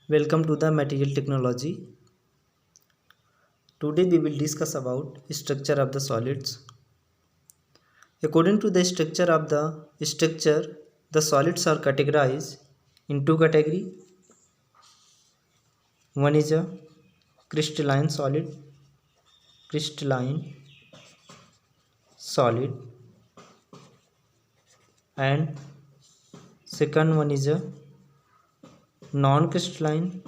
Welcome to the material technology. Today we will discuss about structure of the solids. According to the structure, the solids are categorized in two categories. One is a crystalline solid, and second one is a non-crystalline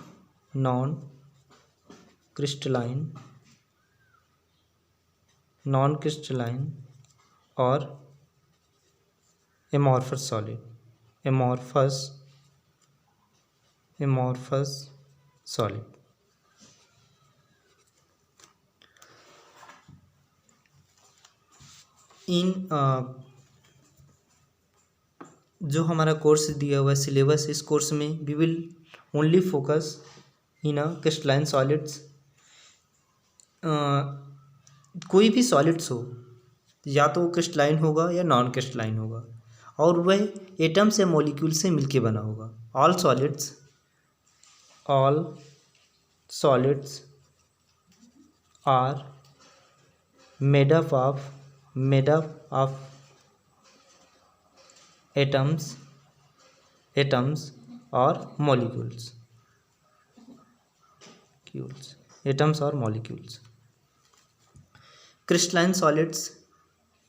or amorphous solid. Amorphous solid. इन जो हमारा course दिया हुआ है syllabus, इस course में we will only focus in crystalline solids. कोई भी solids हो, या तो क्रिस्टलाइन होगा या नॉन क्रिस्टलाइन होगा, और वह एटम्स या मॉलिक्यूल से मिलके बना होगा. All solids are made up of atoms और मॉलिक्यूल्स. क्रिस्टलाइन सॉलिड्स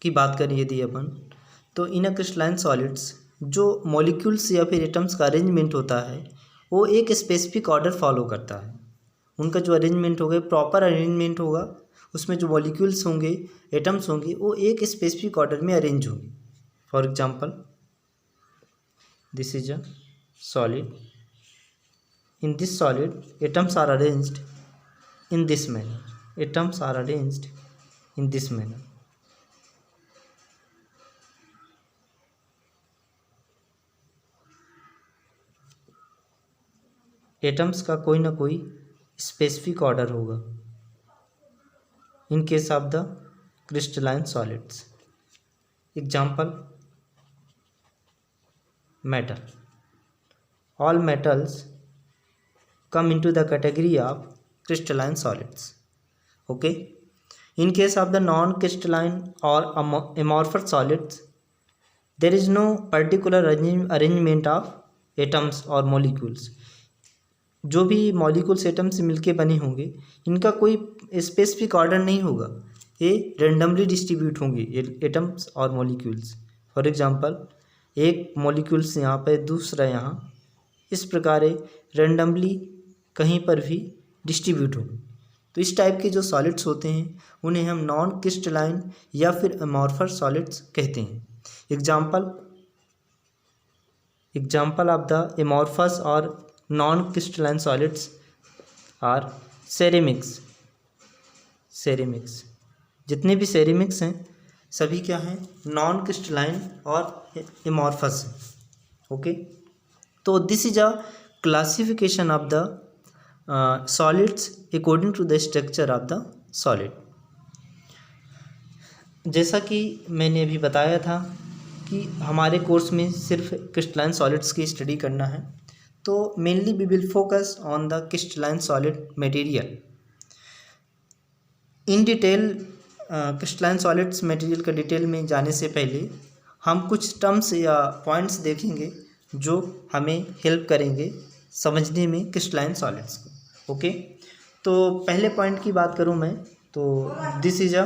की बात करें यदि अपन, तो इन क्रिस्टलाइन सॉलिड्स जो मॉलिक्यूल्स या फिर एटम्स का अरेंजमेंट होता है वो एक स्पेसिफिक ऑर्डर फॉलो करता है. उनका जो अरेंजमेंट होगा प्रॉपर अरेंजमेंट होगा. उसमें जो मॉलिक्यूल्स होंगे, एटम्स होंगे, वो एक स्पेसिफिक ऑर्डर में अरेंज होंगे. For example, this is a solid. In this solid, atoms are arranged in this manner. Atoms का कोई ना कोई स्पेसिफिक ऑर्डर होगा. In case of the crystalline solids, example, metal. All metals come into the category of crystalline solids. Okay. In case of the non-crystalline or amorphous solids, there is no particular arrangement of atoms or molecules. जो भी molecules atom से मिलके बने होंगे, इनका कोई specific order नहीं होगा. ये रेंडमली डिस्ट्रीब्यूट होंगे एटम्स और मॉलिक्यूल्स. फॉर एग्जांपल, एक मॉलिक्यूल्स यहाँ पे, दूसरा यहाँ, इस प्रकार रेंडमली कहीं पर भी डिस्ट्रीब्यूट होंगे. तो इस टाइप के जो सॉलिड्स होते हैं उन्हें हम नॉन क्रिस्टलाइन या फिर अमॉर्फस सॉलिड्स कहते हैं. एग्जाम्पल ऑफ द अमॉर्फस और non crystalline solids are ceramics. जितने भी सेरेमिक्स हैं सभी क्या हैं, नॉन क्रिस्टलाइन और एमॉर्फस. ओके. तो this is a classification of the solids according to the structure of the solid. जैसा कि मैंने अभी बताया था कि हमारे कोर्स में सिर्फ क्रिस्टलाइन सॉलिड्स की स्टडी करना है, तो mainly we will focus on the crystalline solid material. In detail crystalline solids material का डिटेल में जाने से पहले हम कुछ टर्म्स या पॉइंट्स देखेंगे जो हमें हेल्प करेंगे समझने में क्रिस्टलाइन सॉलिड्स को. ओके. तो पहले पॉइंट की बात करूं मैं, तो दिस इज अ